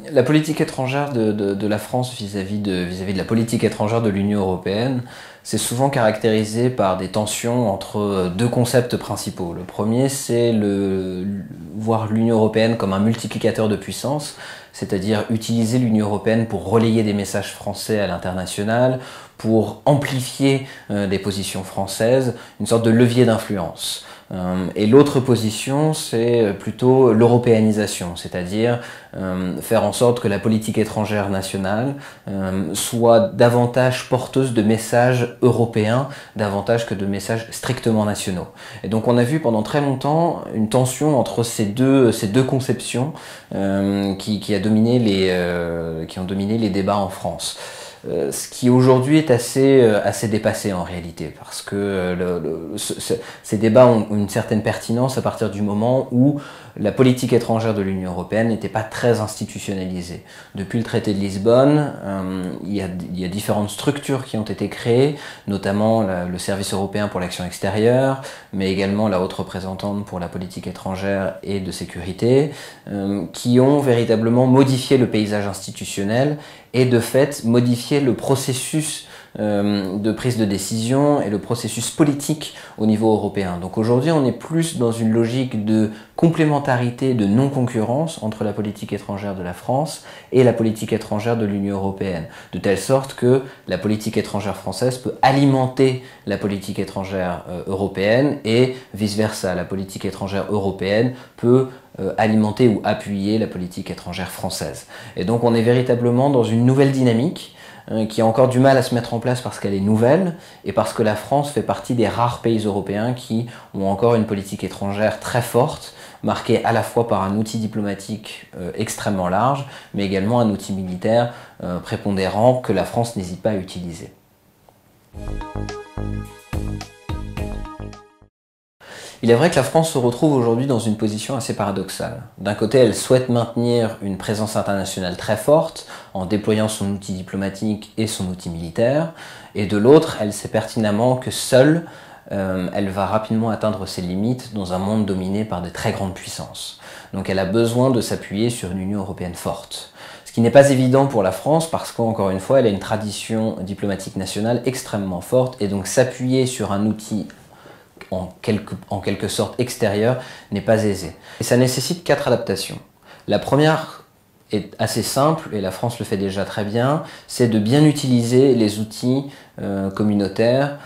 La politique étrangère de la France vis-à-vis de la politique étrangère de l'Union européenne, c'est souvent caractérisé par des tensions entre deux concepts principaux. Le premier, c'est voir l'Union européenne comme un multiplicateur de puissance, c'est-à-dire utiliser l'Union européenne pour relayer des messages français à l'international, pour amplifier des positions françaises, une sorte de levier d'influence. Et l'autre position, c'est plutôt l'européanisation, c'est-à-dire faire en sorte que la politique étrangère nationale soit davantage porteuse de messages européens, davantage que de messages strictement nationaux. Et donc on a vu pendant très longtemps une tension entre ces deux conceptions qui ont dominé les débats en France. Ce qui aujourd'hui est assez dépassé en réalité, parce que ces débats ont une certaine pertinence à partir du moment où la politique étrangère de l'Union européenne n'était pas très institutionnalisée. Depuis le traité de Lisbonne, il y a différentes structures qui ont été créées, notamment le Service européen pour l'action extérieure, mais également la haute représentante pour la politique étrangère et de sécurité, qui ont véritablement modifié le paysage institutionnel et de fait modifié le processus de prise de décision et le processus politique au niveau européen. Donc aujourd'hui, on est plus dans une logique de complémentarité, de non-concurrence entre la politique étrangère de la France et la politique étrangère de l'Union européenne, de telle sorte que la politique étrangère française peut alimenter la politique étrangère européenne et vice-versa. La politique étrangère européenne peut alimenter ou appuyer la politique étrangère française. Et donc on est véritablement dans une nouvelle dynamique qui a encore du mal à se mettre en place parce qu'elle est nouvelle et parce que la France fait partie des rares pays européens qui ont encore une politique étrangère très forte, marquée à la fois par un outil diplomatique extrêmement large, mais également un outil militaire prépondérant que la France n'hésite pas à utiliser. Il est vrai que la France se retrouve aujourd'hui dans une position assez paradoxale. D'un côté, elle souhaite maintenir une présence internationale très forte en déployant son outil diplomatique et son outil militaire, et de l'autre, elle sait pertinemment que seule, elle va rapidement atteindre ses limites dans un monde dominé par de très grandes puissances. Donc elle a besoin de s'appuyer sur une Union européenne forte. Ce qui n'est pas évident pour la France parce qu'encore une fois, elle a une tradition diplomatique nationale extrêmement forte, et donc s'appuyer sur un outil en quelque sorte extérieur n'est pas aisé. Et ça nécessite 4 adaptations. La première est assez simple, et la France le fait déjà très bien, c'est de bien utiliser les outils communautaires,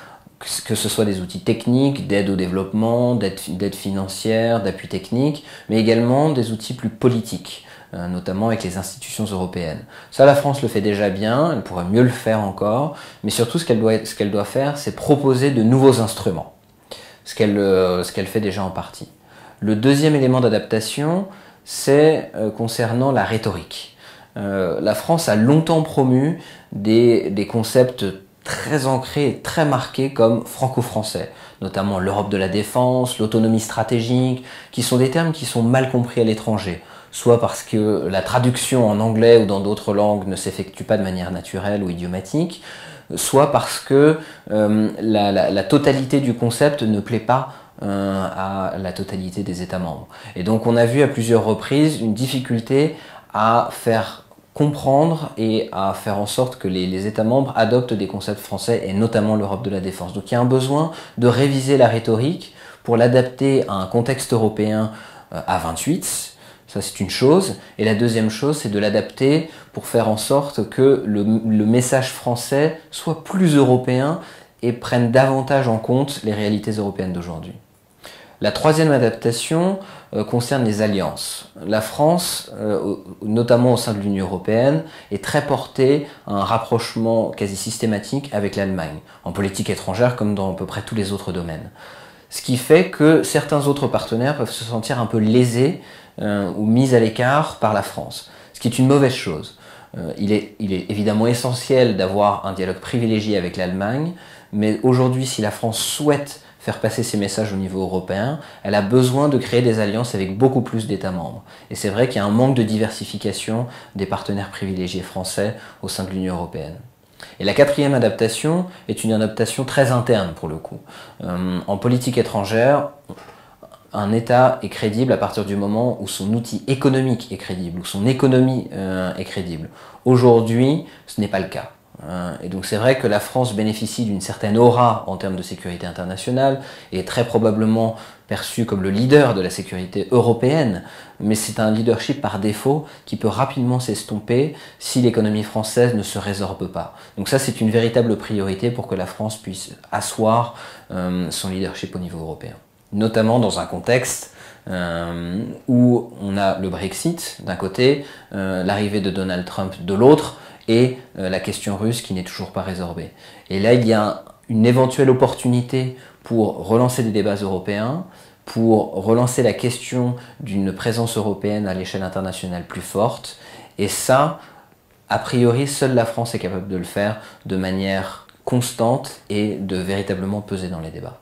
que ce soit des outils techniques, d'aide au développement, d'aide financière, d'appui technique, mais également des outils plus politiques, notamment avec les institutions européennes. Ça, la France le fait déjà bien, elle pourrait mieux le faire encore, mais surtout ce qu'elle doit faire, c'est proposer de nouveaux instruments. Ce qu'elle fait déjà en partie. Le deuxième élément d'adaptation, c'est concernant la rhétorique. La France a longtemps promu des concepts très ancrés et très marqués comme franco-français, notamment l'Europe de la défense, l'autonomie stratégique, qui sont des termes qui sont mal compris à l'étranger, soit parce que la traduction en anglais ou dans d'autres langues ne s'effectue pas de manière naturelle ou idiomatique, soit parce que la totalité du concept ne plaît pas à la totalité des États membres. Et donc on a vu à plusieurs reprises une difficulté à faire comprendre et à faire en sorte que les États membres adoptent des concepts français, et notamment l'Europe de la défense. Donc il y a un besoin de réviser la rhétorique pour l'adapter à un contexte européen à 28, ça c'est une chose, et la deuxième chose c'est de l'adapter pour faire en sorte que le message français soit plus européen et prenne davantage en compte les réalités européennes d'aujourd'hui. La troisième adaptation concerne les alliances. La France, notamment au sein de l'Union européenne, est très portée à un rapprochement quasi systématique avec l'Allemagne, en politique étrangère comme dans à peu près tous les autres domaines. Ce qui fait que certains autres partenaires peuvent se sentir un peu lésés ou mis à l'écart par la France, ce qui est une mauvaise chose. Il est évidemment essentiel d'avoir un dialogue privilégié avec l'Allemagne, mais aujourd'hui, si la France souhaite faire passer ses messages au niveau européen, elle a besoin de créer des alliances avec beaucoup plus d'États membres. Et c'est vrai qu'il y a un manque de diversification des partenaires privilégiés français au sein de l'Union européenne. Et la quatrième adaptation est une adaptation très interne pour le coup. En politique étrangère, un État est crédible à partir du moment où son outil économique est crédible, où son économie est crédible. Aujourd'hui, ce n'est pas le cas. Et donc c'est vrai que la France bénéficie d'une certaine aura en termes de sécurité internationale et est très probablement perçue comme le leader de la sécurité européenne, mais c'est un leadership par défaut qui peut rapidement s'estomper si l'économie française ne se résorbe pas. Donc ça c'est une véritable priorité pour que la France puisse asseoir son leadership au niveau européen. Notamment dans un contexte où on a le Brexit d'un côté, l'arrivée de Donald Trump de l'autre, et la question russe qui n'est toujours pas résorbée. Et là, il y a une éventuelle opportunité pour relancer des débats européens, pour relancer la question d'une présence européenne à l'échelle internationale plus forte. Et ça, a priori, seule la France est capable de le faire de manière constante et de véritablement peser dans les débats.